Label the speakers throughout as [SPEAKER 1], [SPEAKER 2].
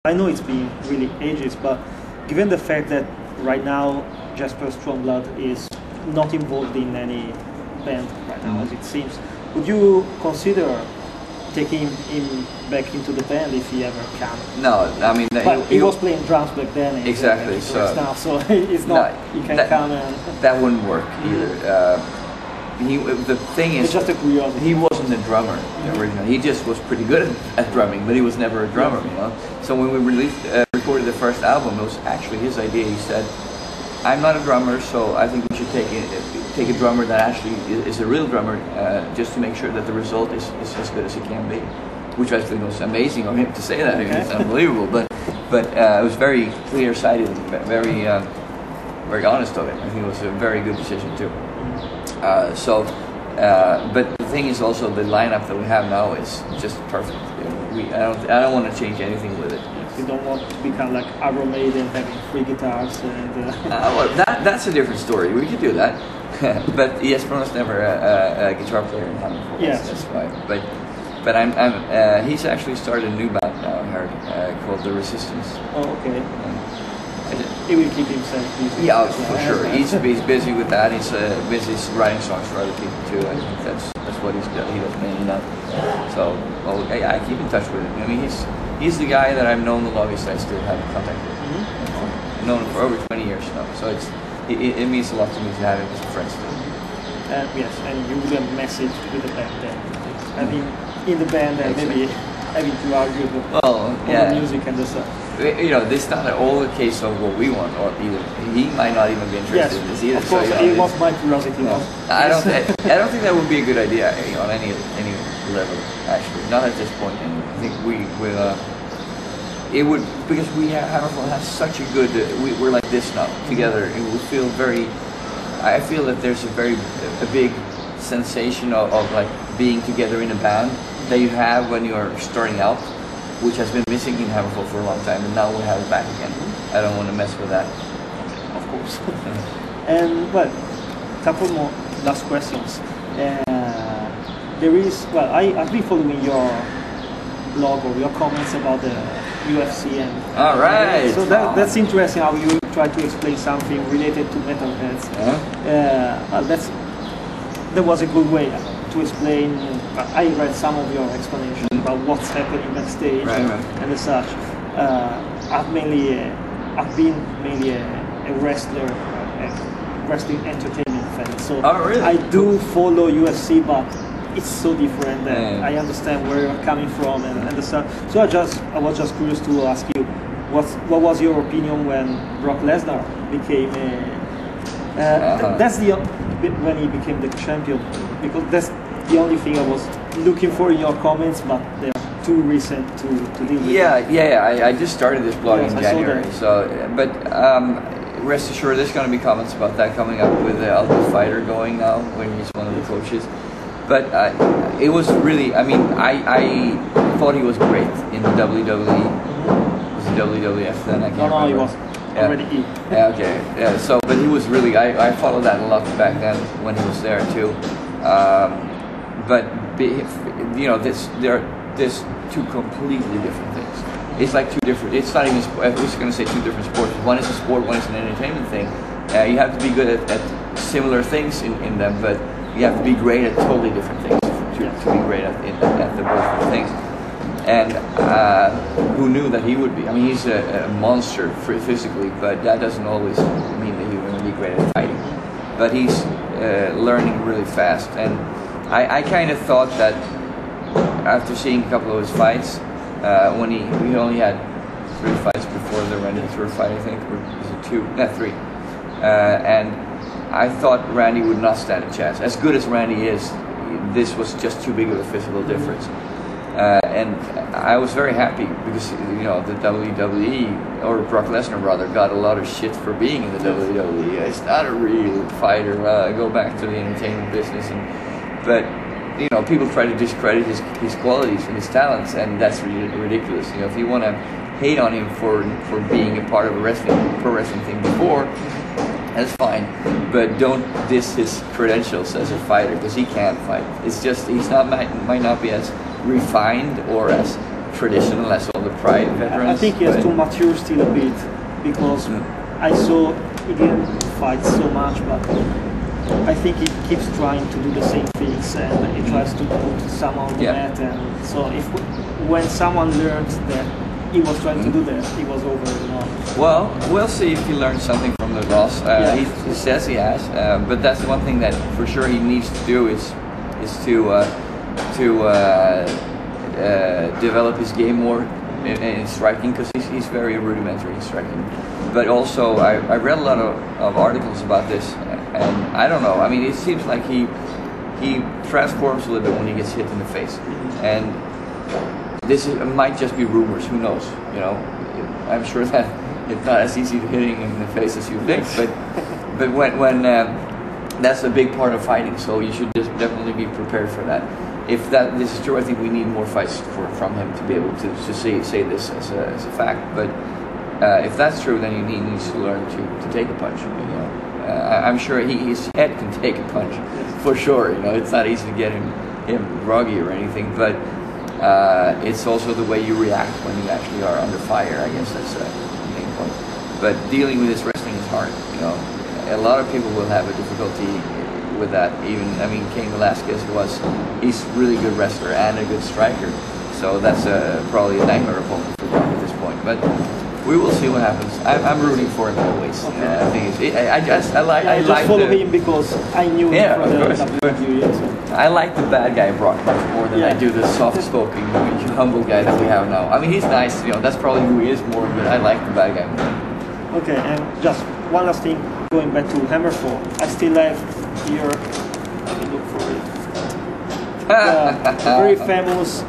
[SPEAKER 1] I know it's been really ages, but given the fact that right now Jesper Stromblad is not involved in any band right now, as it seems, would you consider taking him back into the band if he ever can?
[SPEAKER 2] No, I mean,
[SPEAKER 1] he was playing drums back then.
[SPEAKER 2] Exactly.
[SPEAKER 1] So it's not. He can come and
[SPEAKER 2] that wouldn't work either. The thing is,
[SPEAKER 1] it's just a curiosity.
[SPEAKER 2] He wasn't a drummer originally. He just was pretty good at drumming, but he was never a drummer. You know. So when we recorded the first album, it was actually his idea. He said, "I'm not a drummer, so I think we should take a drummer that actually is a real drummer, just to make sure that the result is as good as it can be." Which I think was amazing of him to say that. Okay. It's unbelievable, but it was very clear-sighted, very honest of it. I think it was a very good decision too. But the thing is also the lineup that we have now is just perfect. I don't want to change anything with it.
[SPEAKER 1] You don't want to become like Iron Maiden having 3 guitars and.
[SPEAKER 2] Well, that's a different story. We could do that, but Jesper was never a guitar player in HAMMERFALL.
[SPEAKER 1] Yes,
[SPEAKER 2] that's why. But he's actually started a new band now. I heard called The Resistance.
[SPEAKER 1] Oh, okay. He will keep himself busy.
[SPEAKER 2] Yeah, for sure. He's busy with that. He's busy writing songs for other people too. I think that's what he does mainly now. So, I keep in touch with him. I mean, he's the guy that I've known the longest. I still have contact with. I've known him for over 20 years now. So it means a lot to me to have him as a friend still.
[SPEAKER 1] Yes, and you will message with the band then. I mean, in the band and maybe having to argue about the music and the stuff.
[SPEAKER 2] You know, this is not at all a case of what we want, or either he might not even be interested in this either.
[SPEAKER 1] Of course, it was my curiosity.
[SPEAKER 2] No. I don't think that would be a good idea on any level. Actually, not at this point. And I think we will. It would, because HAMMERFALL has such a good. We're like this now together. It would feel very. I feel that there's a big sensation of like being together in a band that you have when you're starting out, which has been missing in HAMMERFALL for a long time, and now we have it back again. I don't want to mess with that.
[SPEAKER 1] Of course. And well, a couple more last questions. There is, well, I've been following your blog or your comments about the UFC and.
[SPEAKER 2] All right.
[SPEAKER 1] So that's interesting how you try to explain something related to metalheads. That was a good way to explain. I read some of your explanation about what's happening backstage and such. I've been mainly a wrestler, a wrestling entertainment fan. So
[SPEAKER 2] really?
[SPEAKER 1] I do follow UFC, but it's so different. And I understand where you're coming from and stuff. So I was just curious to ask you, what was your opinion when Brock Lesnar became that's when he became the champion, because that's the only thing I was looking for in your comments, but they are too recent to deal with.
[SPEAKER 2] I just started this blog in January, but rest assured there's going to be comments about that coming up with the Ultimate Fighter going now when he's one of the coaches. But it was really, I mean, I thought he was great in the WWE. Was it WWF then? I can't remember.
[SPEAKER 1] No, he was already E.
[SPEAKER 2] So, but he was really, I followed that a lot back then when he was there too. But you know, there's two completely different things. It's like two different. It's not even. I was going to say two different sports. One is a sport. One is an entertainment thing. You have to be good at similar things in them, but you have to be great at totally different things to be great at the both things. And who knew that he would be? I mean, he's a monster physically, but that doesn't always mean that he's going to be great at fighting. But he's learning really fast, and I kind of thought that after seeing a couple of his fights, when he only had 3 fights before the Randy Tour fight, I think, or was it 2? No, 3. And I thought Randy would not stand a chance. As good as Randy is, this was just too big of a physical difference. And I was very happy because, you know, the WWE, or Brock Lesnar rather, got a lot of shit for being in the WWE. It's not a real fighter. Go back to the entertainment business, but you know, people try to discredit his qualities and his talents, and that's ridiculous. You know, if you want to hate on him for being a part of a pro wrestling thing before, that's fine, but don't diss his credentials as a fighter, because he can't fight. It's just might not be as refined or as traditional as all the Pride veterans.
[SPEAKER 1] I think he has to mature still a bit, because I saw he didn't fight so much, but I think he keeps trying to do the same things, and he tries to put some on the net. And so when someone learned that he was trying to do that, he was over.
[SPEAKER 2] Well, we'll see if he learned something from the loss. He says he has, but that's one thing that for sure he needs to do is to develop his game more in striking, because he's very rudimentary in striking. But also, I read a lot of articles about this, and I don't know. I mean, it seems like he transforms a little bit when he gets hit in the face, and might just be rumors. Who knows? You know, I'm sure that it's not as easy to hitting him in the face as you think. But when that's a big part of fighting, so you should just definitely be prepared for that. If this is true, I think we need more fights from him to be able to say this as a fact. But if that's true, then he needs to learn to take a punch. You know, I'm sure his head can take a punch for sure. You know, it's not easy to get him groggy or anything, but it's also the way you react when you actually are under fire. I guess that's the main point. But dealing with this wrestling is hard. You know, a lot of people will have a difficulty with that. Even, I mean, Cain Velasquez he's a really good wrestler and a good striker, so that's probably a nightmare opponent for Brock at this point. But we will see what happens. I'm rooting for him always.
[SPEAKER 1] Okay.
[SPEAKER 2] I think I like.
[SPEAKER 1] I just follow him because I knew him from the WWE. So.
[SPEAKER 2] I like the bad guy Brock much more than I do the soft-spoken, humble guy that we have now. I mean, he's nice. You know, that's probably who he is more. But I like the bad guy more.
[SPEAKER 1] Okay, and just one last thing, going back to HAMMERFALL. I still have here. Let me look for it. The very famous,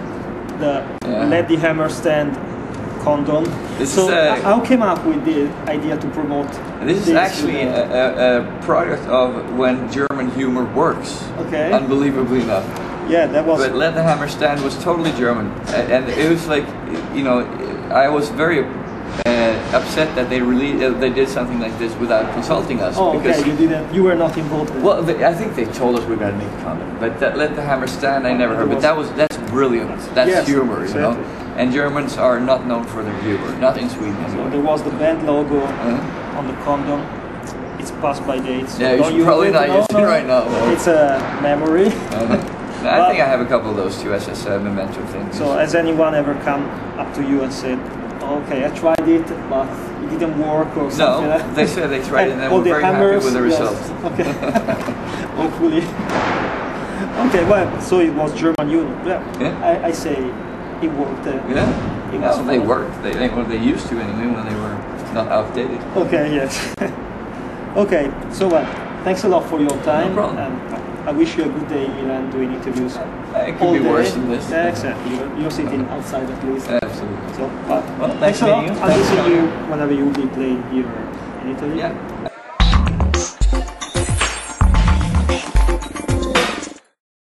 [SPEAKER 1] Let the Hammer Stand condom. How came up with the idea to promote
[SPEAKER 2] this? Is actually a product of when German humor works.
[SPEAKER 1] Okay.
[SPEAKER 2] Unbelievably enough.
[SPEAKER 1] Yeah, that was.
[SPEAKER 2] But Let the Hammer Stand was totally German, and it was like, you know, I was very upset that they did something like this without consulting us.
[SPEAKER 1] Oh,
[SPEAKER 2] because
[SPEAKER 1] okay. You were not involved.
[SPEAKER 2] Well, I think they told us we were going to make a comment, but Let the Hammer Stand I never heard. But that's brilliant. That's humor, you know. And Germans are not known for their humor, not in Sweden anyway.
[SPEAKER 1] So there was the band logo on the condom. It's past by date. So
[SPEAKER 2] yeah, you should probably not use it right now.
[SPEAKER 1] It's a memory.
[SPEAKER 2] I think I have a couple of those too as a memento thing.
[SPEAKER 1] So has anyone ever come up to you and said, okay, I tried it, but it didn't work or something?
[SPEAKER 2] No,
[SPEAKER 1] like that?
[SPEAKER 2] they said they tried it and they were very happy with the results.
[SPEAKER 1] Okay, hopefully. Okay, well, so it was German unit. Yeah. I say it worked.
[SPEAKER 2] They worked. They used to anyway when they were not outdated.
[SPEAKER 1] Okay, yes. Okay, so thanks a lot for your time.
[SPEAKER 2] No problem.
[SPEAKER 1] I wish you a good day in Milan doing interviews.
[SPEAKER 2] It could be worse than this.
[SPEAKER 1] Yeah, exactly. You're sitting outside at least.
[SPEAKER 2] Absolutely.
[SPEAKER 1] So,
[SPEAKER 2] well,
[SPEAKER 1] thanks a lot. I'll see you whenever you will be playing here in Italy.
[SPEAKER 2] Yeah.